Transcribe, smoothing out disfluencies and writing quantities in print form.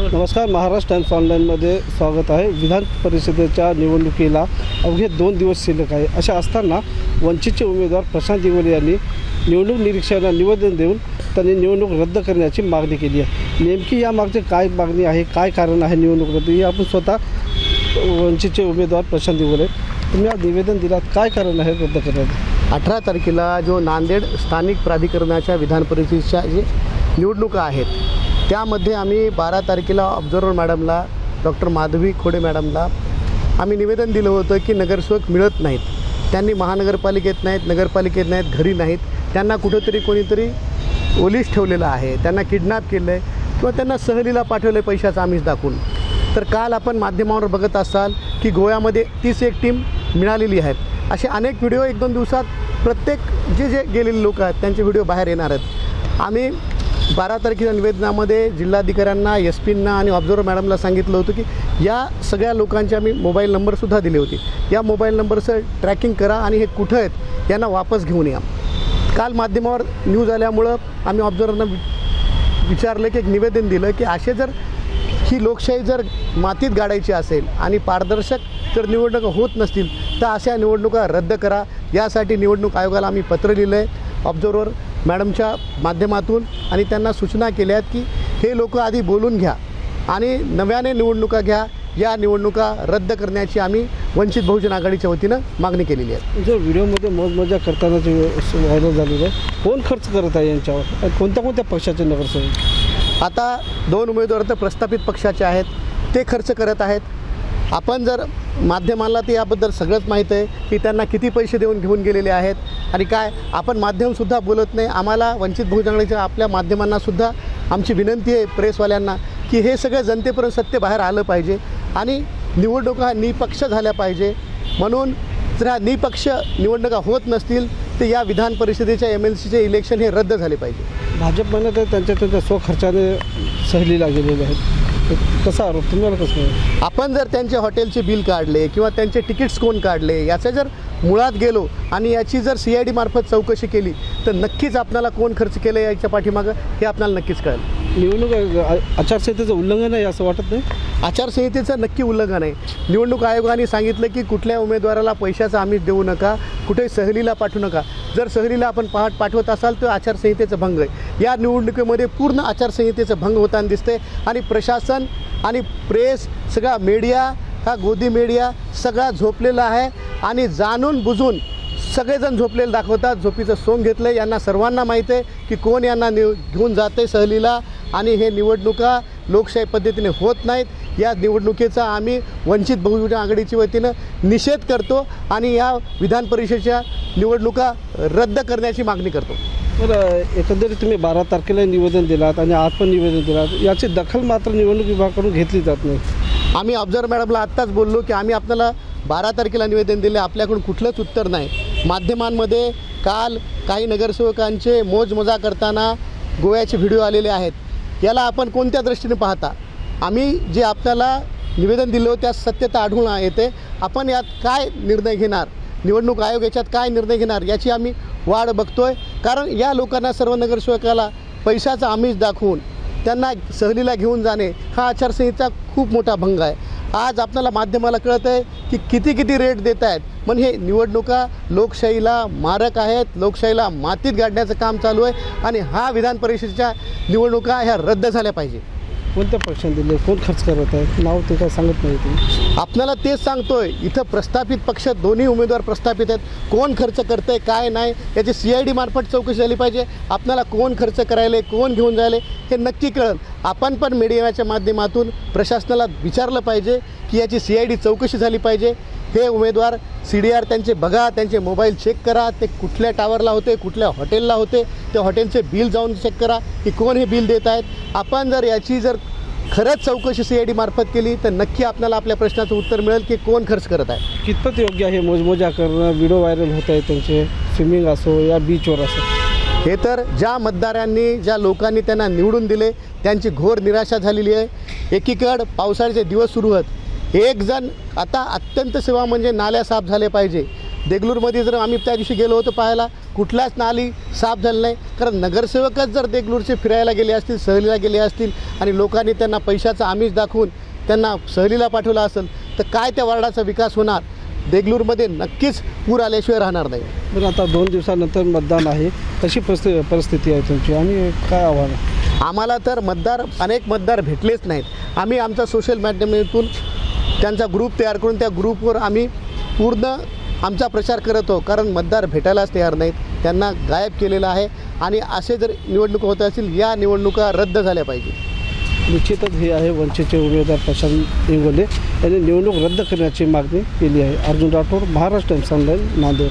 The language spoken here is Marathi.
नमस्कार, महाराष्ट्र टाइम्स ऑनलाईनमध्ये स्वागत आहे। विधान परिषदेच्या निवडणुकीला अवघे 2 दिवस शिल्लक आहे। अशा असताना वंचितचे उमेदवार प्रशांत दिगोले यांनी निवडणूक निरीक्षकांना निवेदन देऊन त्यांनी निवडणूक रद्द करण्याची मागणी केली आहे। नेमकी या मागची काय मागणी आहे, काय कारण आहे निवडणूक रद्द, हे आपण स्वतः वंचितचे उमेदवार प्रशांत दिगोले तुम्ही आज निवेदन दिलात, काय कारण आहे रद्द करण्याचं? 18 तारखेला जो नांदेड स्थानिक प्राधिकरणाच्या विधान परिषदेच्या जे निवडणुका आहेत त्यामध्ये आम्ही 12 तारखेला ऑब्झर्वर मॅडमला, डॉक्टर माधवी खोडे मॅडमला आम्ही निवेदन दिलं होतं की नगरसेवक मिळत नाहीत, त्यांनी महानगरपालिकेत नाहीत, नगरपालिकेत नाहीत, घरी नाहीत, त्यांना कुठंतरी कोणीतरी ओलीस ठेवलेलं आहे, त्यांना किडनॅप केलं आहे किंवा त्यांना सहलीला पाठवलं आहे पैशाचं आमिष दाखवून। तर काल आपण माध्यमावर बघत असाल की गोव्यामध्ये 31 टीम मिळालेली आहेत। असे अनेक व्हिडिओ 1-2 दिवसात प्रत्येक जे गेलेले लोक आहेत त्यांचे व्हिडिओ बाहेर येणार आहेत। आम्ही 12 तारखेच्या निवेदनामध्ये जिल्हाधिकाऱ्यांना, SP-ना आणि ऑब्झर्वर मॅडमला सांगितलं होतं की या सगळ्या लोकांचे आम्ही मोबाईल नंबरसुद्धा दिले होते, या मोबाईल नंबरचं ट्रॅकिंग करा आणि हे कुठं आहेत यांना वापस घेऊन या। काल माध्यमावर न्यूज आल्यामुळं आम्ही ऑब्झर्वरना विचारलं की एक निवेदन दिलं की असे जर ही लोकशाही जर मातीत गाडायची असेल आणि पारदर्शक जर निवडणुका होत नसतील तर अशा निवडणुका रद्द करा। यासाठी निवडणूक आयोगाला आम्ही पत्र लिहिलं आहे ऑब्झर्वर मॅडमच्या माध्यमातून आणि त्यांना सूचना केल्या आहेत की हे लोक आधी बोलून घ्या आणि नव्याने निवडणुका घ्या। या निवडणुका रद्द करण्याची आम्ही वंचित बहुजन आघाडीच्या वतीनं मागणी केलेली आहे। जो व्हिडिओमध्ये मौजमजा करताना जे व्हायरल झालेलं आहे, कोण खर्च करत आहे यांच्यावर, कोणत्या पक्षाचे नगरसेवक? आता 2 उमेदवार तर प्रस्थापित पक्षाचे आहेत, ते खर्च करत आहेत। आपण जर माध्यमाला ते याबद्दल सगळंच माहीत आहे की त्यांना किती पैसे देऊन घेऊन गेलेले आहेत आणि काय। आपण माध्यमसुद्धा बोलत नाही, आम्हाला वंचित बहुजन आघाडीच्या आपल्या माध्यमांनासुद्धा आमची विनंती आहे प्रेसवाल्यांना की हे सगळं जनतेपर्यंत सत्य बाहेर आलं पाहिजे आणि निवडणुका निपक्ष झाल्या पाहिजे। म्हणून जर ह्या निपक्ष निवडणुका होत नसतील तर या विधान परिषदेच्या MLCचे इलेक्शन हे रद्द झाले पाहिजे। भाजप म्हणत आहे त्यांच्या स्वखर्चाने सहलीला गेलेले आहेत, कसा आरोप तुम्हाला कसं आहे? आपण जर त्यांचे हॉटेलचे बिल काढले किंवा त्यांचे तिकीट्स कोण काढले याचं जर मुळात गेलो आणि याची जर CID मार्फत चौकशी केली तर नक्कीच आपल्याला कोण खर्च केलं याच्या पाठीमागं हे आपल्याला नक्कीच कळेल। निवडणूक आचारसंहितेचं उल्लंघन आहे असं वाटत नाही? आचारसंहितेचं नक्की उल्लंघन आहे। निवडणूक आयोगाने सांगितलं की कुठल्या उमेदवाराला पैशाचं आमिष देऊ नका, कुठेही सहलीला पाठवू नका। जर सहलीला आपण पाठवत असाल तर आचारसंहितेचं भंग आहे। या निवडणुकीमध्ये पूर्ण आचारसंहितेचं भंग होताना दिसते आणि प्रशासन आणि प्रेस, सगळा मीडिया, हा गोदी मीडिया सगळा झोपलेला आहे आणि जाणून बुजून सगळेजण झोपलेले दाखवतात। झोपीचं सोंग घेतलं आहे, यांना सर्वांना माहीत आहे की कोण यांना घेऊन जाते सहलीला आणि हे निवडणुका लोकशाही पद्धतीने होत नाहीत। या निवडणुकीचा आम्ही वंचित बहुजन आघाडीच्या वतीनं निषेध करतो आणि या विधान परिषदेच्या निवडणुका रद्द करण्याची मागणी करतो। बरं, एकंदरीत तुम्ही 12 तारखेला निवेदन दिलात आणि आज पण निवेदन दिलात, याची दखल मात्र निवडणूक विभागाकडून घेतली जात नाही। आम्ही ऑब्झर्वर मॅडमला आत्ताच बोललो की आम्ही आपल्याला 12 तारखेला निवेदन दिले, आपल्याकडून कुठलंच उत्तर नाही। माध्यमांमध्ये काल काही नगरसेवकांचे मोजमजा करताना गोव्याचे व्हिडिओ आलेले आहेत, याला आपण कोणत्या दृष्टीने पाहता? आम्ही जे आपल्याला निवेदन दिलं त्या सत्यता आढळून येते। आपण यात काय निर्णय घेणार, निवडणूक आयोग याच्यात काय निर्णय घेणार याची आम्ही वाट बघतोय। कारण या लोकांना, सर्व नगरसेवकाला पैशाचा आमिष दाखवून त्यांना सहलीला घेऊन जाणे हा आचारसंहितेचा खूप मोठा भंग आहे। आज आपल्याला माध्यमाला कळत आहे की किती रेट देत आहेत, पण हे निवडणुका लोकशाहीला मारक आहेत, लोकशाहीला मातीत गाडण्याचं काम चालू आहे आणि हा विधान परिषदेच्या निवडणुका ह्या रद्द झाल्या पाहिजे। कोणत्या पक्षाने दिले, कोण खर्च करत आहे, नाव ते काय सांगत नाही तुम्ही? आपल्याला तेच सांगतोय, इथं प्रस्थापित पक्ष, दोन्ही उमेदवार प्रस्थापित आहेत, कोण खर्च करतं आहे काय नाही याची CID मार्फत चौकशी झाली पाहिजे। आपल्याला कोण खर्च करायले, कोण घेऊन जायले हे नक्की कळेल। आपण पण मीडियाच्या माध्यमातून प्रशासनाला विचारलं पाहिजे की याची CID चौकशी झाली पाहिजे। हे उमेदवार CDR त्यांचे बघा, त्यांचे मोबाईल चेक करा, ते कुठल्या टावरला होते, कुठल्या हॉटेलला होते, त्या हॉटेलचे बिल जाऊन चेक करा की कोण हे बिल देत आहेत। आपण जर याची जर खरंच चौकशी CID मार्फत केली तर नक्की आपल्याला आपल्या प्रश्नाचं उत्तर मिळेल की कोण खर्च करत आहे। कितपत योग्य आहे मोजमोजा करणं? व्हिडिओ व्हायरल होत आहे त्यांचे, स्विमिंग असो या बीचवर असो, हे तर ज्या मतदारांनी, ज्या लोकांनी त्यांना निवडून दिले त्यांची घोर निराशा झालेली आहे। एकीकडे पावसाळ्याचे दिवस सुरू आहेत, एक जण आता अत्यंत सेवा म्हणजे नाल्या साफ झाले पाहिजे, देगलूरमध्ये जर आम्ही त्या दिवशी गेलो होतो पाहायला, कुठल्याच नाली साफ झाली नाही. कारण नगरसेवकच जर देगलूरचे फिरायला गेले असतील, सहलीला गेले असतील आणि लोकांनी त्यांना पैशाचा आमिष दाखवून त्यांना सहलीला पाठवलं असेल, तर काय त्या वार्डाचा विकास होणार? देगलूरमध्ये नक्कीच पूर आल्याशिवाय राहणार नाही. बरं, आता 2 दिवसानंतर मतदान आहे, कशी परिस्थिती आहे तुमची आणि काय आव्हान? आम्हाला तर अनेक मतदार भेटलेच नाहीत. आम्ही आमचा सोशल माध्यमातून त्यांचा ग्रुप तयार करून त्या ग्रुपवर आम्ही पूर्ण आमचा प्रचार करत आहोत. कारण मतदार भेटायलाच तयार नाहीत, त्यांना गायब केलेलं आहे. आणि असे जर निवडणुका होत असतील, या निवडणुका रद्द झाल्या पाहिजे. निश्चितच हे आहे वंचितचे उमेदवार प्रशांत इंगोले यांनी निवडणूक रद्द करण्याची मागणी केली आहे. Arjun Rathod, Maharashtra Times online, Nanded.